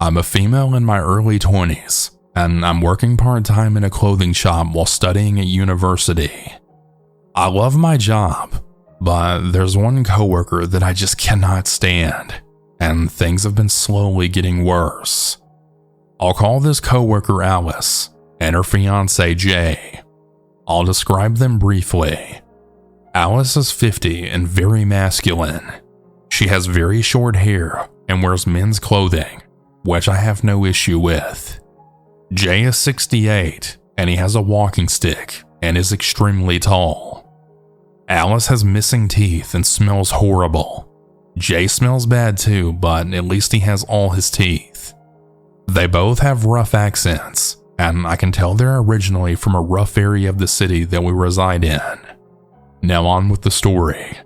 I'm a female in my early 20s, and I'm working part-time in a clothing shop while studying at university. I love my job, but there's one coworker that I just cannot stand, and things have been slowly getting worse. I'll call this coworker Alice and her fiance Jay. I'll describe them briefly. Alice is 50 and very masculine. She has very short hair and wears men's clothing, which I have no issue with. Jay is 68 and he has a walking stick and is extremely tall. Alice has missing teeth and smells horrible. Jay smells bad too, but at least he has all his teeth. They both have rough accents, and I can tell they're originally from a rough area of the city that we reside in. Now on with the story.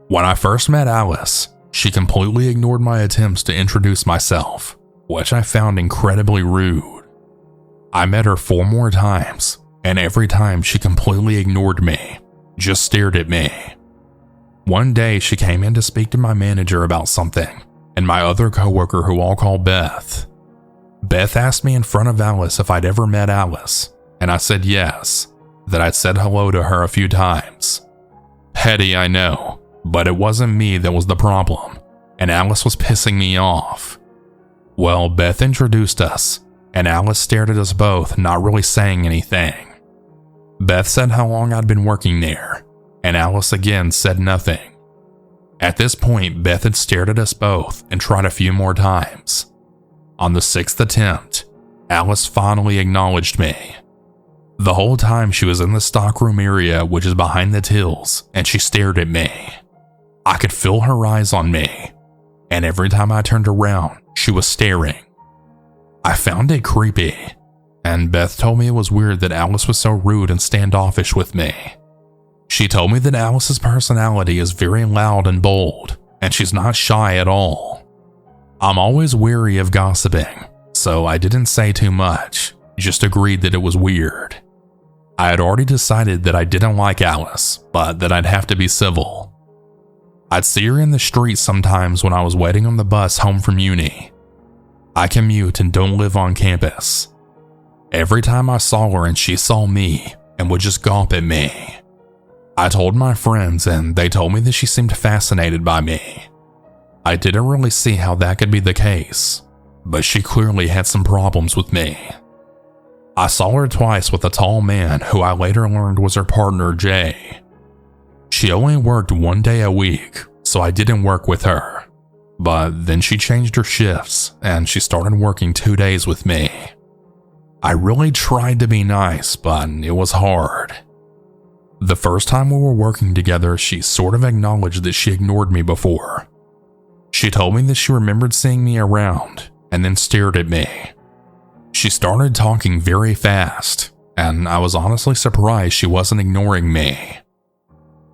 When I first met Alice, she completely ignored my attempts to introduce myself, which I found incredibly rude. I met her 4 more times, and every time she completely ignored me, just stared at me. One day she came in to speak to my manager about something, and my other coworker who I'll call Beth. Beth asked me in front of Alice if I'd ever met Alice, and I said yes, that I'd said hello to her a few times. Petty, I know, but it wasn't me that was the problem, and Alice was pissing me off. Well, Beth introduced us, and Alice stared at us both, not really saying anything. Beth said how long I'd been working there, and Alice again said nothing. At this point, Beth had stared at us both and tried a few more times. On the 6th attempt, Alice finally acknowledged me. The whole time she was in the stockroom area, which is behind the tills, and she stared at me. I could feel her eyes on me, and every time I turned around, she was staring. I found it creepy, and Beth told me it was weird that Alice was so rude and standoffish with me. She told me that Alice's personality is very loud and bold, and she's not shy at all. I'm always wary of gossiping, so I didn't say too much, just agreed that it was weird. I had already decided that I didn't like Alice, but that I'd have to be civil. I'd see her in the street sometimes when I was waiting on the bus home from uni. I commute and don't live on campus. Every time I saw her and she saw me and would just gawp at me. I told my friends and they told me that she seemed fascinated by me. I didn't really see how that could be the case, but she clearly had some problems with me. I saw her twice with a tall man who I later learned was her partner, Jay. She only worked 1 day a week, so I didn't work with her. But then she changed her shifts and she started working 2 days with me. I really tried to be nice, but it was hard. The first time we were working together, she sort of acknowledged that she ignored me before. She told me that she remembered seeing me around and then stared at me. She started talking very fast, and I was honestly surprised she wasn't ignoring me.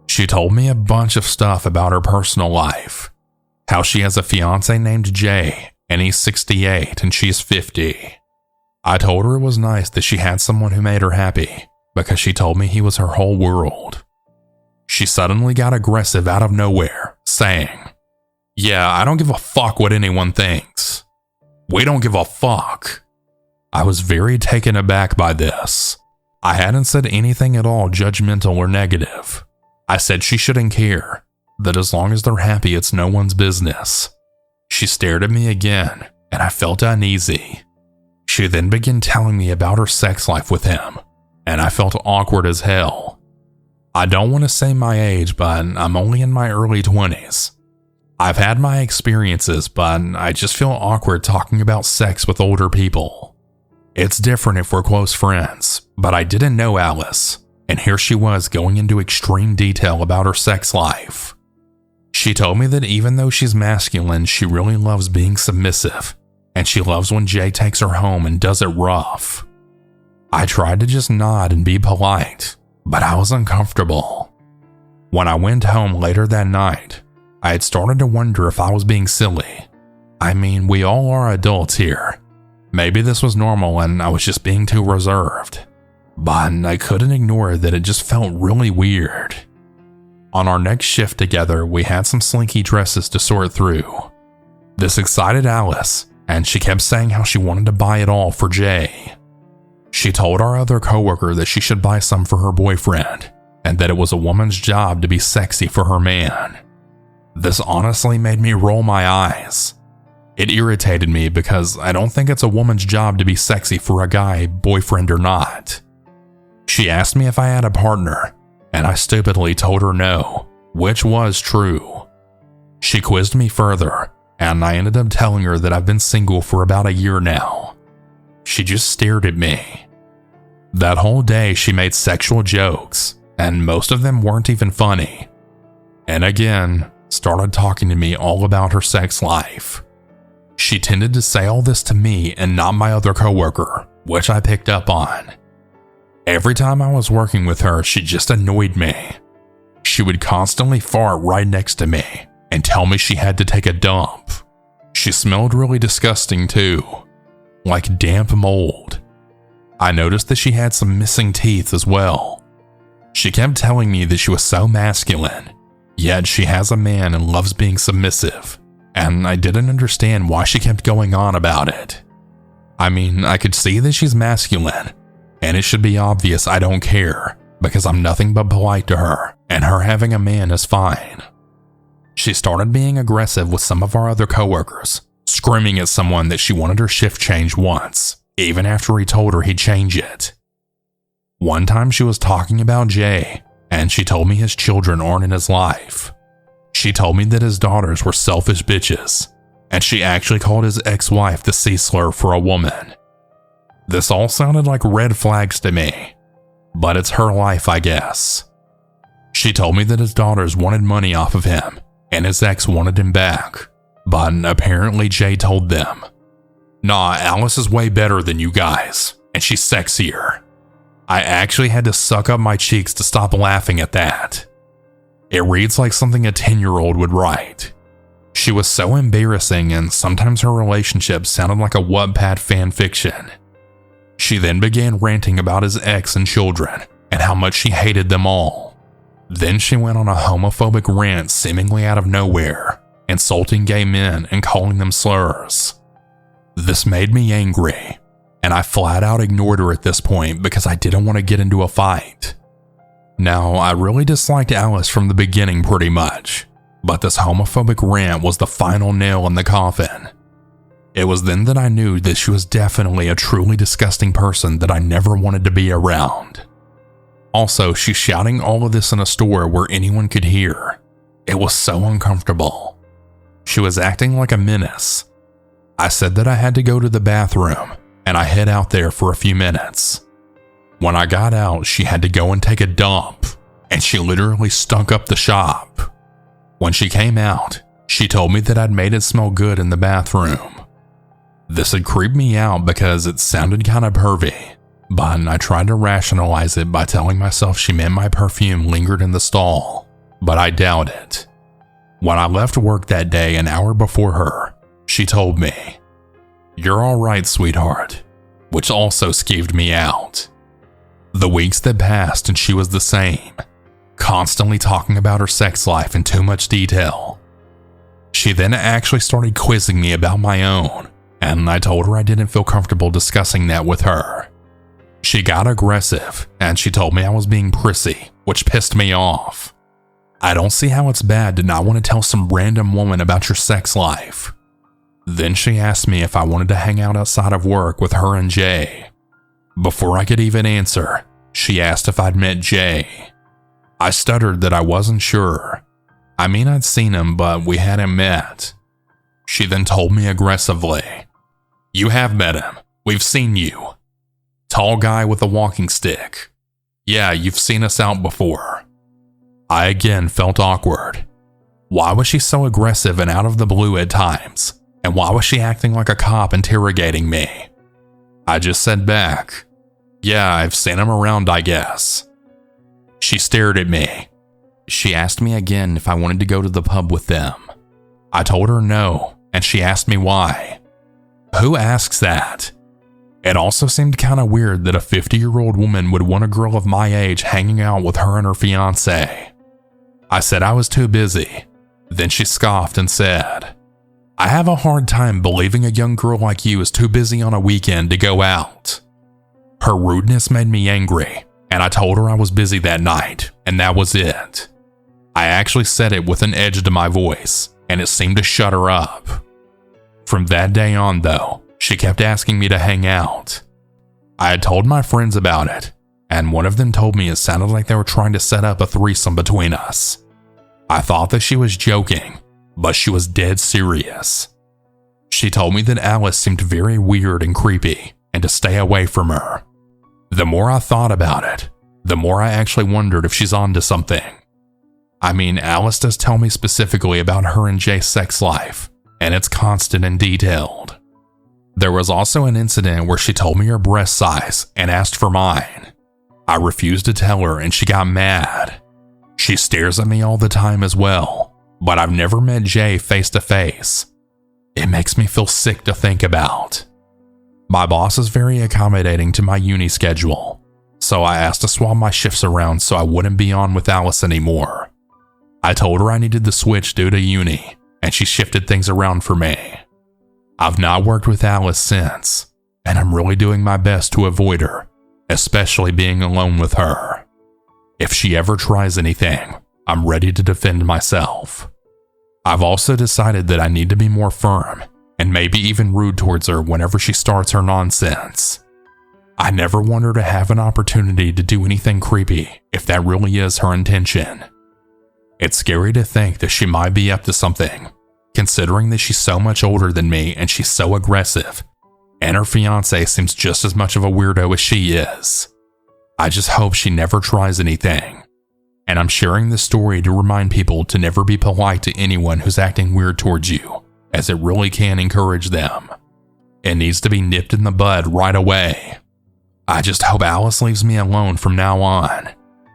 She told me a bunch of stuff about her personal life, how she has a fiance named Jay and he's 68 and she's 50. I told her it was nice that she had someone who made her happy because she told me he was her whole world. She suddenly got aggressive out of nowhere, saying, "Yeah, I don't give a fuck what anyone thinks. We don't give a fuck." I was very taken aback by this. I hadn't said anything at all judgmental or negative. I said she shouldn't care, that as long as they're happy, it's no one's business. She stared at me again, and I felt uneasy. She then began telling me about her sex life with him, and I felt awkward as hell. I don't want to say my age, but I'm only in my early 20s. I've had my experiences, but I just feel awkward talking about sex with older people. It's different if we're close friends, but I didn't know Alice, and here she was going into extreme detail about her sex life. She told me that even though she's masculine, she really loves being submissive, and she loves when Jay takes her home and does it rough. I tried to just nod and be polite, but I was uncomfortable. When I went home later that night, I had started to wonder if I was being silly. I mean, we all are adults here. Maybe this was normal and I was just being too reserved. But I couldn't ignore that it just felt really weird. On our next shift together, we had some slinky dresses to sort through. This excited Alice, and she kept saying how she wanted to buy it all for Jay. She told our other coworker that she should buy some for her boyfriend, and that it was a woman's job to be sexy for her man. This honestly made me roll my eyes. It irritated me because I don't think it's a woman's job to be sexy for a guy, boyfriend or not. She asked me if I had a partner, and I stupidly told her no, which was true. She quizzed me further, and I ended up telling her that I've been single for about a year now. She just stared at me. That whole day she made sexual jokes, and most of them weren't even funny. And again, started talking to me all about her sex life. She tended to say all this to me and not my other coworker, which I picked up on. Every time I was working with her, she just annoyed me. She would constantly fart right next to me and tell me she had to take a dump. She smelled really disgusting too, like damp mold. I noticed that she had some missing teeth as well. She kept telling me that she was so masculine, yet she has a man and loves being submissive, and I didn't understand why she kept going on about it. I mean, I could see that she's masculine, and it should be obvious I don't care, because I'm nothing but polite to her, and her having a man is fine. She started being aggressive with some of our other coworkers, screaming at someone that she wanted her shift changed once, even after he told her he'd change it. One time she was talking about Jay, and she told me his children aren't in his life. She told me that his daughters were selfish bitches, and she actually called his ex-wife the C-slur for a woman. This all sounded like red flags to me, but it's her life, I guess. She told me that his daughters wanted money off of him, and his ex wanted him back, but apparently Jay told them, "Nah, Alice is way better than you guys, and she's sexier." I actually had to suck up my cheeks to stop laughing at that. It reads like something a 10-year-old would write. She was so embarrassing, and sometimes her relationship sounded like a Wattpad fan fiction. She then began ranting about his ex and children, and how much she hated them all. Then she went on a homophobic rant seemingly out of nowhere, insulting gay men and calling them slurs. This made me angry, and I flat out ignored her at this point because I didn't want to get into a fight. Now, I really disliked Alice from the beginning pretty much, but this homophobic rant was the final nail in the coffin. It was then that I knew that she was definitely a truly disgusting person that I never wanted to be around. Also, she's shouting all of this in a store where anyone could hear. It was so uncomfortable. She was acting like a menace. I said that I had to go to the bathroom, and I hid out there for a few minutes. When I got out, she had to go and take a dump, and she literally stunk up the shop. When she came out, she told me that I'd made it smell good in the bathroom. This had creeped me out because it sounded kind of pervy, but I tried to rationalize it by telling myself she meant my perfume lingered in the stall, but I doubt it. When I left work that day an hour before her, she told me, "You're all right, sweetheart," which also skeeved me out. The weeks that passed and she was the same, constantly talking about her sex life in too much detail. She then actually started quizzing me about my own, and I told her I didn't feel comfortable discussing that with her. She got aggressive, and she told me I was being prissy, which pissed me off. I don't see how it's bad to not want to tell some random woman about your sex life. Then she asked me if I wanted to hang out outside of work with her and Jay. Before I could even answer, she asked if I'd met Jay. I stuttered that I wasn't sure. I mean, I'd seen him, but we hadn't met. She then told me aggressively, "You have met him. We've seen you. Tall guy with a walking stick. Yeah, you've seen us out before." I again felt awkward. Why was she so aggressive and out of the blue at times? And why was she acting like a cop interrogating me? I just said back, "Yeah, I've seen him around, I guess." She stared at me. She asked me again if I wanted to go to the pub with them. I told her no, and she asked me why. Who asks that? It also seemed kind of weird that a 50-year-old woman would want a girl of my age hanging out with her and her fiancé. I said I was too busy. Then she scoffed and said, I have a hard time believing a young girl like you is too busy on a weekend to go out." Her rudeness made me angry, and I told her I was busy that night, and that was it. I actually said it with an edge to my voice, and it seemed to shut her up. From that day on, though, she kept asking me to hang out. I had told my friends about it, and one of them told me it sounded like they were trying to set up a threesome between us. I thought that she was joking, but she was dead serious. She told me that Alice seemed very weird and creepy, and to stay away from her. The more I thought about it, the more I actually wondered if she's onto something. I mean, Alice does tell me specifically about her and Jay's sex life, and it's constant and detailed. There was also an incident where she told me her breast size and asked for mine. I refused to tell her and she got mad. She stares at me all the time as well, but I've never met Jay face to face. It makes me feel sick to think about. My boss is very accommodating to my uni schedule, so I asked to swap my shifts around so I wouldn't be on with Alice anymore. I told her I needed the switch due to uni, and she shifted things around for me. I've not worked with Alice since, and I'm really doing my best to avoid her, especially being alone with her. If she ever tries anything, I'm ready to defend myself. I've also decided that I need to be more firm and maybe even rude towards her whenever she starts her nonsense. I never want her to have an opportunity to do anything creepy if that really is her intention. It's scary to think that she might be up to something, considering that she's so much older than me and she's so aggressive, and her fiance seems just as much of a weirdo as she is. I just hope she never tries anything. And I'm sharing this story to remind people to never be polite to anyone who's acting weird towards you, as it really can encourage them. It needs to be nipped in the bud right away. I just hope Alice leaves me alone from now on.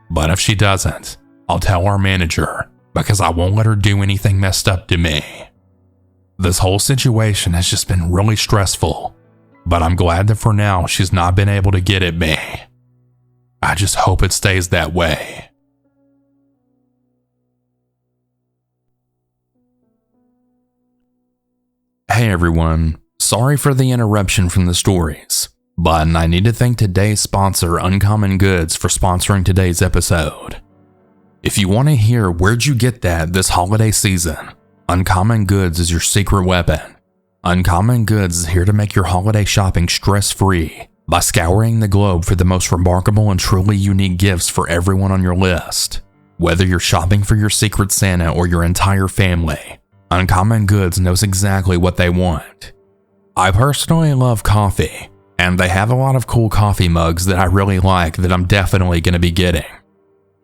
But if she doesn't, I'll tell our manager, because I won't let her do anything messed up to me. This whole situation has just been really stressful, but I'm glad that for now she's not been able to get at me. I just hope it stays that way. Hey everyone, sorry for the interruption from the stories, but I need to thank today's sponsor Uncommon Goods for sponsoring today's episode. If you want to hear where'd you get that this holiday season, Uncommon Goods is your secret weapon. Uncommon Goods is here to make your holiday shopping stress-free by scouring the globe for the most remarkable and truly unique gifts for everyone on your list. Whether you're shopping for your secret Santa or your entire family, Uncommon Goods knows exactly what they want. I personally love coffee, and they have a lot of cool coffee mugs that I really like that I'm definitely going to be getting.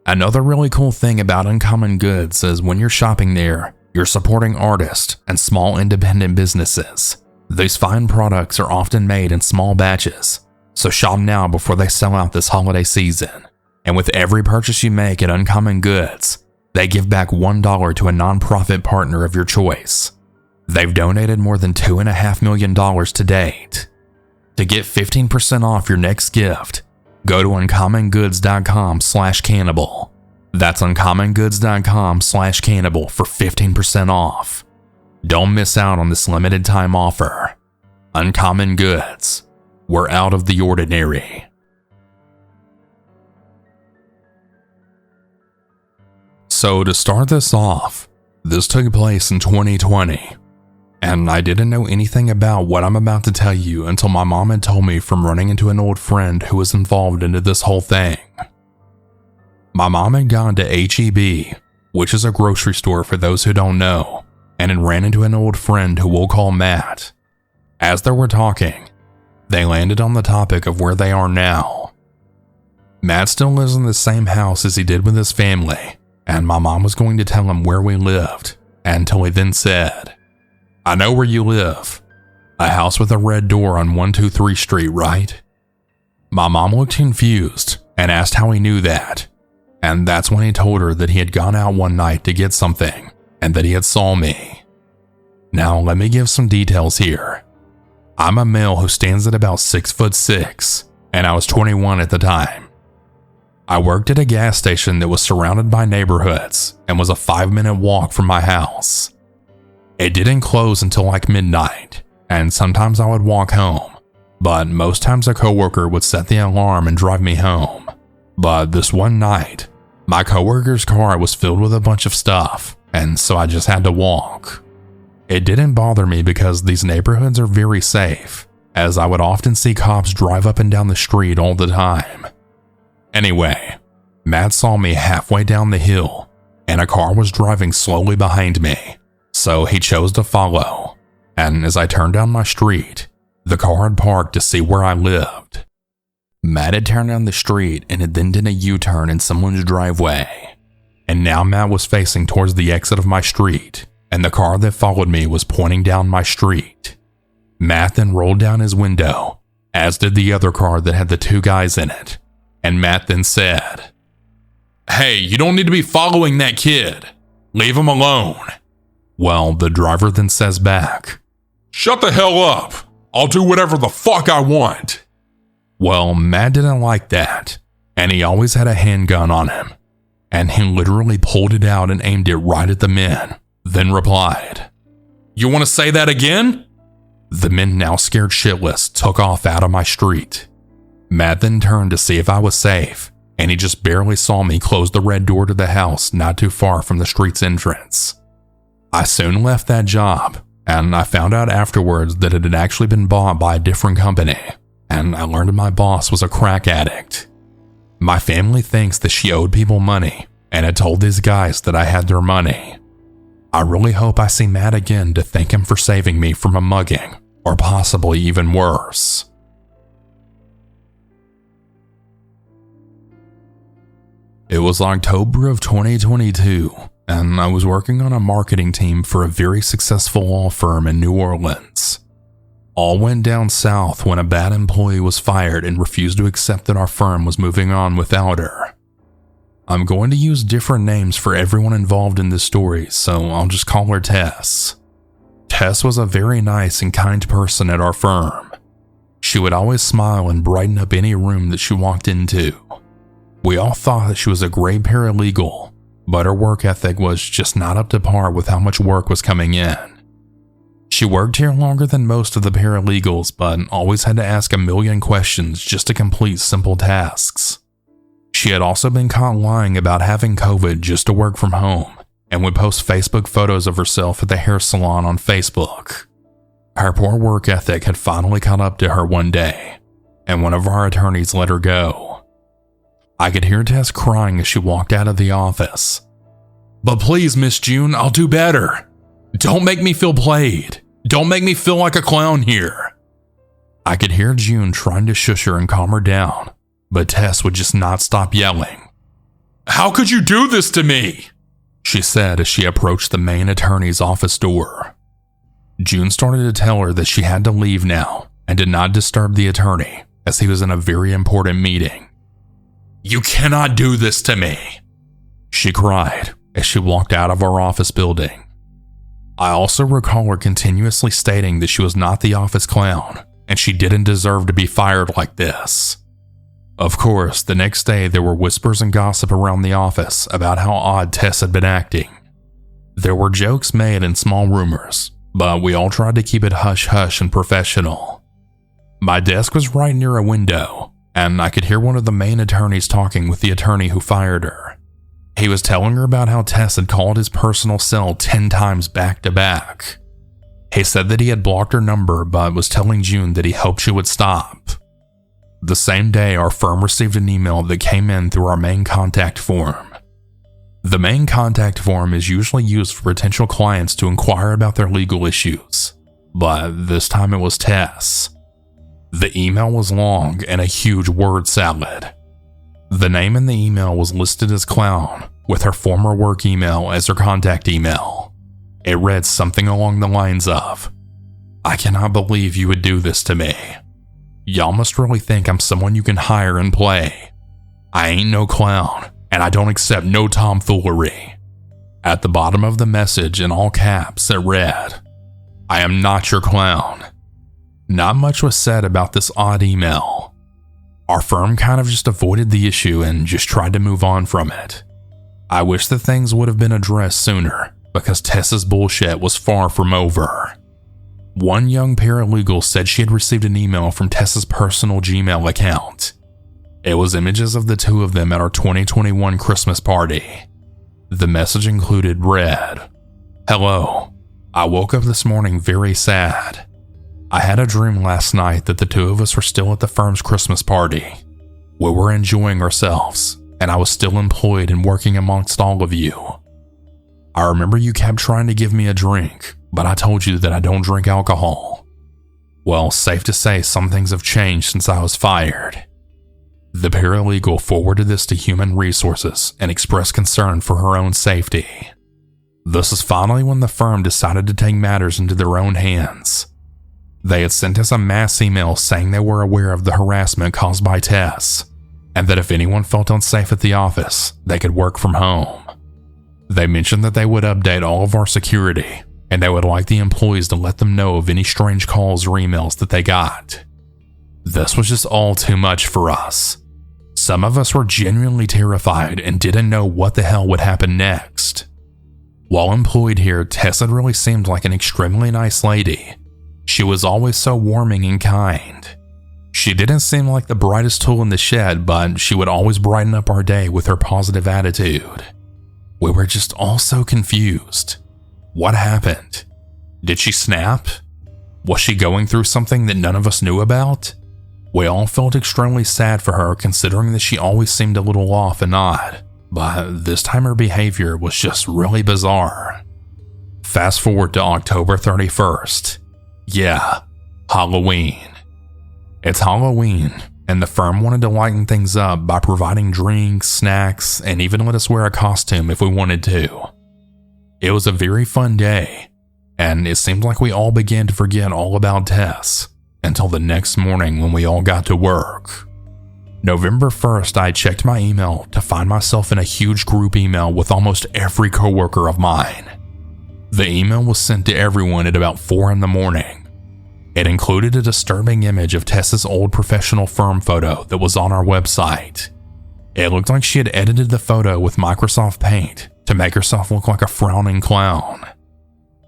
Another really cool thing about Uncommon Goods is when you're shopping there, you're supporting artists and small independent businesses. These fine products are often made in small batches, so shop now before they sell out this holiday season. And with every purchase you make at Uncommon Goods, they give back $1 to a nonprofit partner of your choice. They've donated more than $2.5 million to date. To get 15% off your next gift, go to uncommongoods.com/cannibal. That's uncommongoods.com/cannibal for 15% off. Don't miss out on this limited time offer. Uncommon Goods. We're out of the ordinary. So to start this off, this took place in 2020, and I didn't know anything about what I'm about to tell you until my mom had told me from running into an old friend who was involved into this whole thing. My mom had gone to H-E-B, which is a grocery store for those who don't know, and had ran into an old friend who we'll call Matt. As they were talking, they landed on the topic of where they are now. Matt still lives in the same house as he did with his family, and my mom was going to tell him where we lived, until he then said, "I know where you live. A house with a red door on 123 Street, right?" My mom looked confused and asked how he knew that, and that's when he told her that he had gone out one night to get something and that he had saw me. Now let me give some details here. I'm a male who stands at about 6'6", and I was 21 at the time. I worked at a gas station that was surrounded by neighborhoods and was a 5-minute walk from my house. It didn't close until like midnight, and sometimes I would walk home, but most times a coworker would set the alarm and drive me home. But this one night, my coworker's car was filled with a bunch of stuff, and so I just had to walk. It didn't bother me because these neighborhoods are very safe, as I would often see cops drive up and down the street all the time. Anyway, Matt saw me halfway down the hill, and a car was driving slowly behind me, so he chose to follow. And as I turned down my street, the car had parked to see where I lived. Matt had turned down the street and had then did a U-turn in someone's driveway. And now Matt was facing towards the exit of my street, and the car that followed me was pointing down my street. Matt then rolled down his window, as did the other car that had the two guys in it, and Matt then said, "Hey, you don't need to be following that kid. Leave him alone." Well, the driver then says back, "Shut the hell up. I'll do whatever the fuck I want." Well, Matt didn't like that, and he always had a handgun on him, and he literally pulled it out and aimed it right at the men, then replied, "You want to say that again?" The men, now scared shitless, took off out of my street. Matt then turned to see if I was safe, and he just barely saw me close the red door to the house not too far from the street's entrance. I soon left that job, and I found out afterwards that it had actually been bought by a different company, and I learned my boss was a crack addict. My family thinks that she owed people money and had told these guys that I had their money. I really hope I see Matt again to thank him for saving me from a mugging, or possibly even worse. It was October of 2022, and I was working on a marketing team for a very successful law firm in New Orleans. All went down south when a bad employee was fired and refused to accept that our firm was moving on without her. I'm going to use different names for everyone involved in this story, so I'll just call her Tess. Tess was a very nice and kind person at our firm. She would always smile and brighten up any room that she walked into. We all thought that she was a great paralegal, but her work ethic was just not up to par with how much work was coming in. She worked here longer than most of the paralegals, but always had to ask a million questions just to complete simple tasks. She had also been caught lying about having COVID just to work from home, and would post Facebook photos of herself at the hair salon on Facebook. Her poor work ethic had finally caught up to her one day, and one of our attorneys let her go. I could hear Tess crying as she walked out of the office. "But please, Miss June, I'll do better. Don't make me feel played. Don't make me feel like a clown here." I could hear June trying to shush her and calm her down, but Tess would just not stop yelling. "How could you do this to me?" she said as she approached the main attorney's office door. June started to tell her that she had to leave now and did not disturb the attorney as he was in a very important meeting. "You cannot do this to me," she cried as she walked out of our office building. I also recall her continuously stating that she was not the office clown and she didn't deserve to be fired like this. Of course, the next day there were whispers and gossip around the office about how odd Tess had been acting. There were jokes made and small rumors, but we all tried to keep it hush-hush and professional. My desk was right near a window, and I could hear one of the main attorneys talking with the attorney who fired her. He was telling her about how Tess had called his personal cell 10 times back to back. He said that he had blocked her number but was telling June that he hoped she would stop. The same day, our firm received an email that came in through our main contact form. The main contact form is usually used for potential clients to inquire about their legal issues, but this time it was Tess. The email was long and a huge word salad. The name in the email was listed as Clown, with her former work email as her contact email. It read something along the lines of, "I cannot believe you would do this to me. Y'all must really think I'm someone you can hire and play. I ain't no clown, and I don't accept no tomfoolery." At the bottom of the message in all caps it read, "I am not your clown." Not much was said about this odd email. Our firm kind of just avoided the issue and just tried to move on from it. I wish that things would have been addressed sooner, because Tess's bullshit was far from over. One young paralegal said she had received an email from Tess's personal Gmail account. It was images of the two of them at our 2021 Christmas party. The message included read, "Hello, I woke up this morning very sad. I had a dream last night that the two of us were still at the firm's Christmas party. We were enjoying ourselves, and I was still employed and working amongst all of you. I remember you kept trying to give me a drink, but I told you that I don't drink alcohol. Well, safe to say some things have changed since I was fired." The paralegal forwarded this to Human Resources and expressed concern for her own safety. This is finally when the firm decided to take matters into their own hands. They had sent us a mass email saying they were aware of the harassment caused by Tess, and that if anyone felt unsafe at the office, they could work from home. They mentioned that they would update all of our security, and they would like the employees to let them know of any strange calls or emails that they got. This was just all too much for us. Some of us were genuinely terrified and didn't know what the hell would happen next. While employed here, Tess had really seemed like an extremely nice lady. She was always so warming and kind. She didn't seem like the brightest tool in the shed, but she would always brighten up our day with her positive attitude. We were just all so confused. What happened? Did she snap? Was she going through something that none of us knew about? We all felt extremely sad for her, considering that she always seemed a little off and odd, but this time her behavior was just really bizarre. Fast forward to October 31st. Yeah, Halloween. It's Halloween, and the firm wanted to lighten things up by providing drinks, snacks, and even let us wear a costume if we wanted to. It was a very fun day, and it seemed like we all began to forget all about Tess until the next morning when we all got to work. November 1st, I checked my email to find myself in a huge group email with almost every coworker of mine. The email was sent to everyone at about 4 in the morning. It included a disturbing image of Tess's old professional firm photo that was on our website. It looked like she had edited the photo with Microsoft Paint to make herself look like a frowning clown.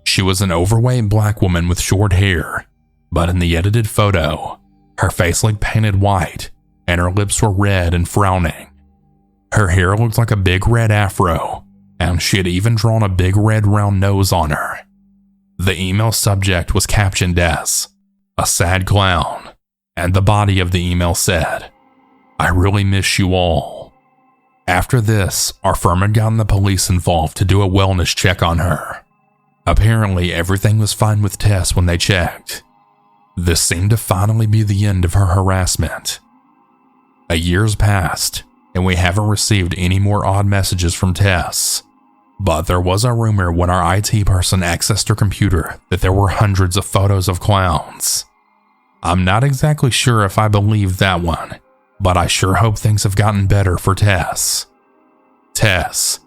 She was an overweight black woman with short hair, but in the edited photo, her face looked painted white and her lips were red and frowning. Her hair looked like a big red afro, and she had even drawn a big red round nose on her. The email subject was captioned as, "A sad clown," and the body of the email said, "I really miss you all." After this, our firm had gotten the police involved to do a wellness check on her. Apparently, everything was fine with Tess when they checked. This seemed to finally be the end of her harassment. A year's passed, and we haven't received any more odd messages from Tess. But there was a rumor when our IT person accessed her computer that there were hundreds of photos of clowns. I'm not exactly sure if I believe that one, but I sure hope things have gotten better for Tess. Tess,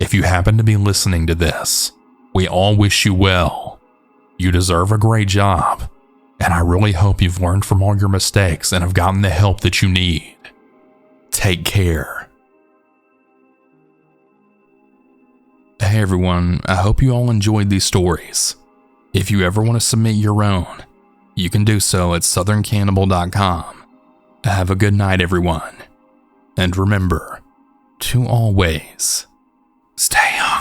if you happen to be listening to this, we all wish you well. You deserve a great job, and I really hope you've learned from all your mistakes and have gotten the help that you need. Take care. Hey everyone, I hope you all enjoyed these stories. If you ever want to submit your own, you can do so at southerncannibal.com. Have a good night, everyone. And remember to always stay on.